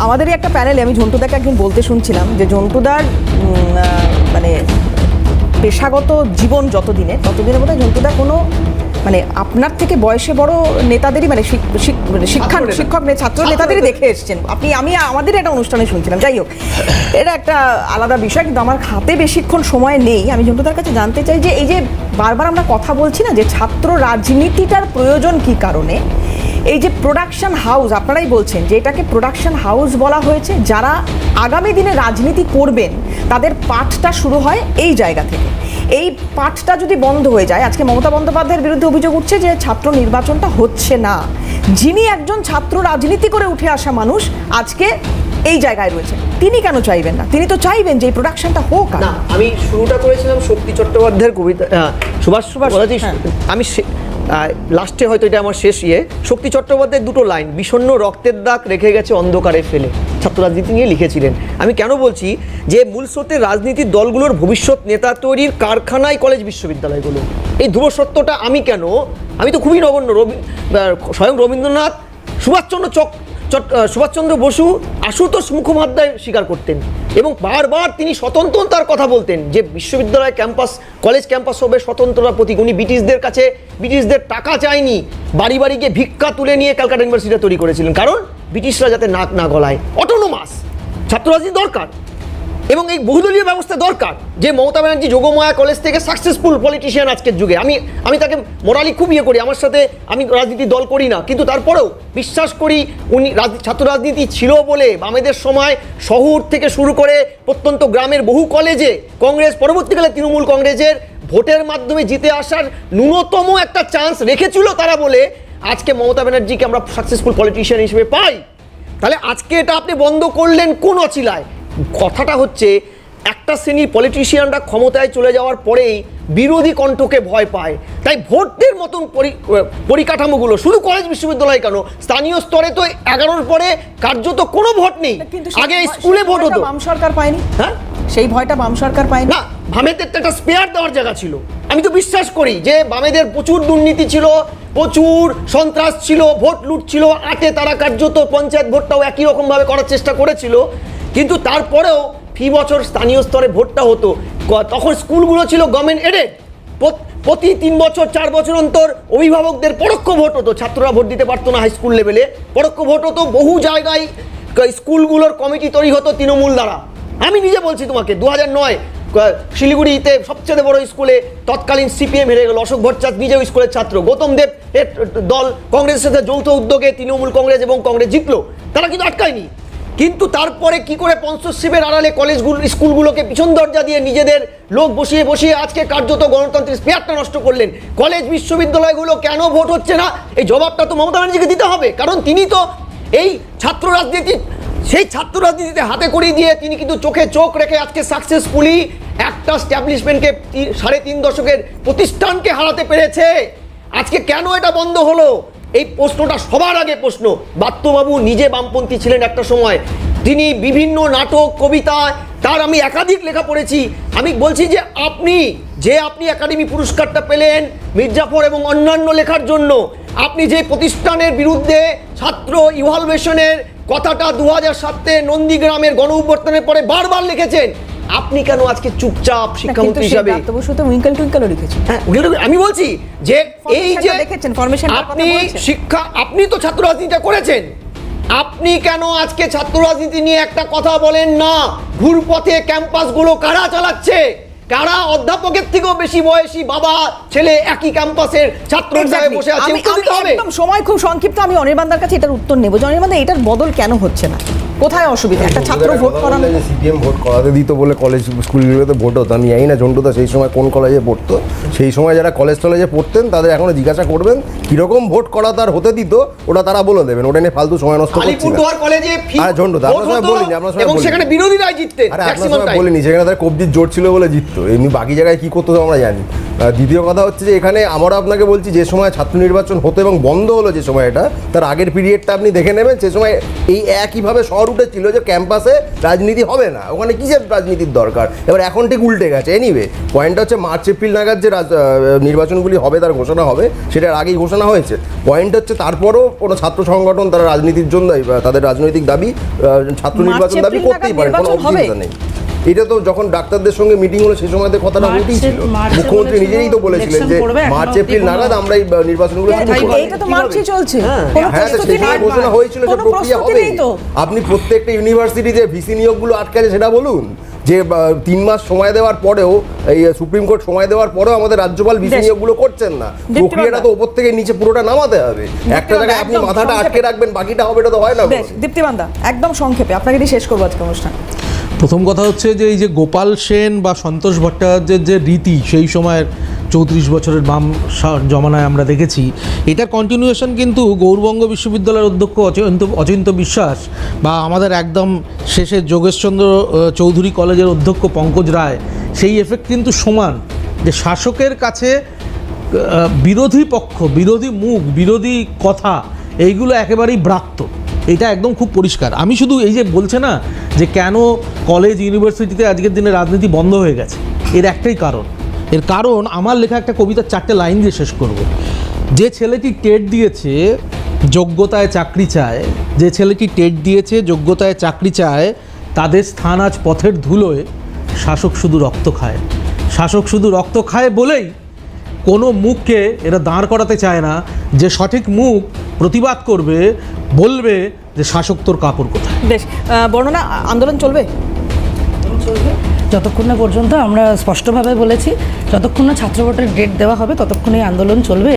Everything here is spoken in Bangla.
আমাদেরই একটা প্যানেলে আমি ঝন্টুদাকে একদিন বলতে শুনছিলাম যে ঝন্টুদার মানে পেশাগত জীবন যতদিনের বোধহয় ঝন্টুদা কোনো মানে আপনার থেকে বয়সে বড় নেতাদেরই মানে শিক্ষক ছাত্র নেতাদেরই দেখে এসছেন আপনি। আমি আমাদের একটা অনুষ্ঠানে শুনছিলাম, যাই হোক এটা একটা আলাদা বিষয়, কিন্তু আমার হাতে বেশিক্ষণ সময় নেই। আমি ঝন্টুদার কাছে জানতে চাই যে এই যে বারবার আমরা কথা বলছি না যে ছাত্র রাজনীতিটার প্রয়োজন কি কারণে, এই যে প্রোডাকশন হাউস আপনারাই বলছেন যে এটাকে প্রোডাকশন হাউস বলা হয়েছে, যারা আগামী দিনে রাজনীতি করবেন তাদের পাঠটা শুরু হয় এই জায়গা থেকে। এই পাঠটা যদি বন্ধ হয়ে যায়, আজকে মমতা বন্দ্যোপাধ্যায়ের বিরুদ্ধে অভিযোগ উঠছে যে ছাত্র নির্বাচনটা হচ্ছে না, যিনি একজন ছাত্র রাজনীতি করে উঠে আসা মানুষ আজকে এই জায়গায় রয়েছে, তিনি কেন চাইবেন না? তিনি তো চাইবেন যে এই প্রোডাকশনটা হোক। না, আমি শুরুটা করেছিলাম শক্তি চট্টোপাধ্যায়ের কবিতা, সুভাষ আমি লাস্টে হয়তো এটা আমার শেষ শক্তি চট্টোপাধ্যায়ের দুটো লাইন, বিষণ্ণ রক্তের দাগ রেখে গেছে অন্ধকারে ফেলে, ছাত্র রাজনীতি নিয়ে লিখেছিলেন। আমি কেন বলছি যে মূল স্রোতের রাজনীতির দলগুলোর ভবিষ্যৎ নেতা তৈরির কারখানায় কলেজ বিশ্ববিদ্যালয়গুলো, এই ধ্রুব সত্যটা আমি তো খুবই নগণ্য। স্বয়ং রবীন্দ্রনাথ, সুভাষচন্দ্র বসু, আশুতোষ মুখোপাধ্যায় স্বীকার করতেন এবং বারবার তিনি স্বতন্ত্রতার কথা বলতেন যে বিশ্ববিদ্যালয় ক্যাম্পাস, কলেজ ক্যাম্পাস হবে স্বতন্ত্রতার প্রতীক। উনি ব্রিটিশদের টাকা চায়নি, বাড়ি বাড়ি গিয়ে ভিক্ষা তুলে নিয়ে ক্যালকাটা ইউনিভার্সিটি তৈরি করেছিলেন, কারণ ব্রিটিশরা যাতে নাক না গলায়। অটোনোমাস ছাত্র রাজনীতি দরকার এবং এই বহুদলীয় ব্যবস্থা দরকার। যে মমতা ব্যানার্জি যোগমায়া কলেজ থেকে সাকসেসফুল পলিটিশিয়ান আজকের যুগে, আমি তাকে মোরালি খুব করি, আমার সাথে আমি রাজনীতি দল করি না, কিন্তু তারপরেও বিশ্বাস করি উনি ছাত্র রাজনীতি ছিল বলে বামেদের সময় শহর থেকে শুরু করে প্রত্যন্ত গ্রামের বহু কলেজে কংগ্রেস, পরবর্তীকালে তৃণমূল কংগ্রেসের ভোটের মাধ্যমে জিতে আসার ন্যূনতম একটা চান্স রেখেছিল তারা বলে আজকে মমতা ব্যানার্জিকে আমরা সাকসেসফুল পলিটিশিয়ান হিসেবে পাই। তাহলে আজকে এটা আপনি বন্ধ করলেন কোন অছিলায়? কথাটা হচ্ছে একটা শ্রেণীর পলিটিশিয়ানরা ক্ষমতায় চলে যাওয়ার পরেই বিরোধী কণ্ঠকে ভয় পায়, তাই ভোটদের মতন পরিকাঠামোগুলো শুধু কলেজ বিশ্ববিদ্যালয় কেন, স্থানীয় স্তরে তো 11-র পরে কার্যত কোনো ভোট নেই। আগে স্কুলে ভোট হতো, বাম সরকার পায়নি। হ্যাঁ, সেই ভয়টা বাম সরকার পায়নি না, বামেদের একটা স্পেয়ার দেওয়ার জায়গা ছিল। আমি তো বিশ্বাস করি যে বামেদের প্রচুর দুর্নীতি ছিল, প্রচুর সন্ত্রাস ছিল, ভোট লুট ছিল, তারা কার্যত পঞ্চায়েত ভোটটাও একই রকম ভাবে করার চেষ্টা করেছিল, কিন্তু তারপরেও ফি বছর স্থানীয় স্তরে ভোটটা হতো। তখন স্কুলগুলো ছিল গভর্নমেন্ট এডেড, প্রতি 3 বছর 4 বছর অন্তর অভিভাবকদের পরোক্ষ ভোট হতো, ছাত্ররা ভোট দিতে পারতো না, হাই স্কুল লেভেলে পরোক্ষ ভোট হতো। বহু জায়গায় স্কুলগুলোর কমিটি তৈরি হতো তৃণমূল দ্বারা। আমি নিজে বলছি তোমাকে, 2009 শিলিগুড়িতে সবচেয়ে বড় স্কুলে তৎকালীন সিপিএম হেরে গেল, অশোক ভট্টাচার্য নিজেও স্কুলের ছাত্র, গৌতম দেব এর দল কংগ্রেসের সাথে যৌথ উদ্যোগে তৃণমূল কংগ্রেস এবং কংগ্রেস জিতলো, তারা কিন্তু আটকায়নি। কিন্তু তারপরে কি করে স্পন্সরশিপের আড়ালে স্কুলগুলোকে পিছন দরজা দিয়ে নিজেদের লোক বসিয়ে আজকে কার্যত গণতন্ত্রের স্পেয়ারটা নষ্ট করলেন। কলেজ বিশ্ববিদ্যালয়গুলো কেন ভোট হচ্ছে না, এই জবাবটা তো মমতা ব্যানার্জিকে দিতে হবে, কারণ তিনি তো এই ছাত্র রাজনীতিতে হাতে করিয়ে দিয়ে তিনি কিন্তু চোখে চোখ রেখে আজকে সাকসেসফুলি একটা স্ট্যাবলিশমেন্টকে 3.5 দশকের প্রতিষ্ঠানকে হারাতে পেরেছে। আজকে কেন এটা বন্ধ হলো, এই প্রশ্নটা সবার আগে প্রশ্ন। বাত্যবাবু নিজে বামপন্থী ছিলেন একটা সময়, তিনি বিভিন্ন নাটক, কবিতা, তার আমি একাধিক লেখা পড়েছি। আমি বলছি যে আপনি একাডেমি পুরস্কারটা পেলেন মির্জাফর এবং অন্যান্য লেখার জন্য, আপনি যে প্রতিষ্ঠানের বিরুদ্ধে ছাত্র ইভালুয়েশনের কথাটা 2007-এ নন্দীগ্রামের গণ অভ্যুত্থানের পরে বারবার লিখেছেন, আপনি কেন আজকে চুপচাপ শিক্ষামন্ত্রী হিসাবে? আমি বলছি যে এই যে আপনি তো ছাত্র রাজনীতিটা করেছেন, আপনি কেন আজকে ছাত্র রাজনীতি নিয়ে একটা কথা বলেন না? ঘুরপথে ক্যাম্পাসগুলো কারা চালাচ্ছে, কারা অধ্যাপকের থেকেও বেশি বয়সী বাবা ছেলে একই ক্যাম্পাসের ছাত্র হিসেবে বসে আছে? একদম সময় খুব সংক্ষিপ্ত, আমি অনির্বাণদার কাছে এটার উত্তর নেব যে অনির্বাণদা এটার বদল কেন হচ্ছে না, কোথায় অসুবিধা? একটা ছাত্র ভোট করানো, সিপিএম ভোট করাতে দিত বলে কলেজ স্কুলগুলোতে ভোট হতো। আমি জানি না ঝন্টুদা সেই সময় কোন কলেজে পড়তো, সেই সময় যারা কলেজে পড়তেন তাদের এখনো জিজ্ঞাসা করবেন কিরকম ভোট করা তার হতে দিত, ওটা তারা বলে দেবেন, ওটা নিয়ে ফালতু সময় নষ্ট করছি না। ঝন্টুদা আপনার সময় বলিনি, আপনার সময় সেখানে বিরোধীরাই জিততেন, আপনার সময় বলিনি সেখানে তার কবজির জোর ছিল বলে জিততো, এমনি বাকি জায়গায় কি করতো আমরা জানি। দ্বিতীয় কথা হচ্ছে যে এখানে আমরা আপনাকে বলছি যে সময় ছাত্র নির্বাচন হতো এবং বন্ধ হলো যে সময় এটা, তার আগের পিরিয়ডটা আপনি দেখে নেবেন। সে সময় এই একইভাবে শহর উঠেছিল যে ক্যাম্পাসে রাজনীতি হবে না, ওখানে কিসের রাজনীতির দরকার। এবার এখন ঠিক উল্টে গেছে। এনিওয়ে, পয়েন্টটা হচ্ছে মার্চ এপ্রিল নাগাদ যে নির্বাচনগুলি হবে তার ঘোষণা হবে, সেটার আগেই ঘোষণা হয়েছে। পয়েন্ট হচ্ছে তারপরও কোনো ছাত্র সংগঠন তারা রাজনীতির জন্য তাদের রাজনৈতিক দাবি ছাত্র মার্চ নির্বাচন দাবি এপ্রিল করতেই নাগাদ পারে, কোনো নির্বাচন হবে? অসুবিধা নেই। এটা তো যখন ডাক্তারদের সঙ্গে মিটিং হলো সেই সময়তে কথাটা উঠেই ছিল, মুখ্যমন্ত্রী নিজেই তো বলেছিলেন যে মার্চ এপ্রিল নাগাদ আমরা এই নির্বাচনগুলো শুরু করব। এইটা তো মার্চেই চলছে, কোনো হ্যাঁ, তো প্রস্তুতি সেই সময় নেই। ঘোষণা হয়েছিল যে কোনো প্রক্রিয়া প্রস্তুতি হবে। নেই তো। আপনি প্রত্যেকটা ইউনিভার্সিটিতে ভিসি নিয়োগগুলো আটকে আছে সেটা বলুন, যে 3 মাস সময় দেওয়ার পরেও, এই সুপ্রিম কোর্ট সময় দেওয়ার পরেও আমাদের রাজ্যপাল ভিসি বেশ। নিয়োগগুলো করছেন না। প্রক্রিয়াটা তো ওপর থেকে নিচে পুরোটা নামাতে হবে। একটা জায়গায় আপনি একদম মাথাটা আটকে সংক্ষেপে। রাখবেন, বাকিটা হবে, এটা তো হয় না। বেশ, দীপ্তিবান্দা একদম সংক্ষেপে আপনাকে দিয়ে শেষ করবো আজকে অনুষ্ঠান। প্রথম কথা হচ্ছে যে এই যে গোপাল সেন বা সন্তোষ ভট্টাচার্যের যে রীতি সেই সময়ের 34 বছরের বাম জমানায় আমরা দেখেছি, এটার কন্টিনিউয়েশন কিন্তু গৌরবঙ্গ বিশ্ববিদ্যালয়ের অধ্যক্ষ অচিন্ত বিশ্বাস বা আমাদের একদম শেষে যোগেশচন্দ্র চৌধুরী কলেজের অধ্যক্ষ পঙ্কজ রায়, সেই এফেক্ট কিন্তু সমান, যে শাসকের কাছে বিরোধী পক্ষ, বিরোধী মুখ, বিরোধী কথা এইগুলো একেবারেই ব্রাত্য। এটা একদম খুব পরিষ্কার। আমি শুধু এই যে বলছে না যে কেন কলেজ ইউনিভার্সিটিতে আজকের দিনে রাজনীতি বন্ধ হয়ে গেছে, এর একটাই কারণ। এর কারণ আমার লেখা একটা কবিতার 4টে লাইন দিয়ে শেষ করব। যে ছেলেটি টেট দিয়েছে যোগ্যতায় চাকরি চায়, যে ছেলেটি টেট দিয়েছে যোগ্যতায় চাকরি চায়, তাদের স্থান আজ পথের ধুলোয়। শাসক শুধু রক্ত খায়, শাসক শুধু রক্ত খায় বলেই কোনো মুখকে এরা দাঁড় করাতে চায় না, যে সঠিক মুখ প্রতিবাদ করবে, বলবে যে শাসক তোর কাপড় কোথায়। বেশ, বর্ণনা আন্দোলন চলবে যতক্ষণ না পর্যন্ত, আমরা স্পষ্টভাবে বলেছি, যতক্ষণ না ছাত্র ভোটের ডেট দেওয়া হবে ততক্ষণ এই আন্দোলন চলবে।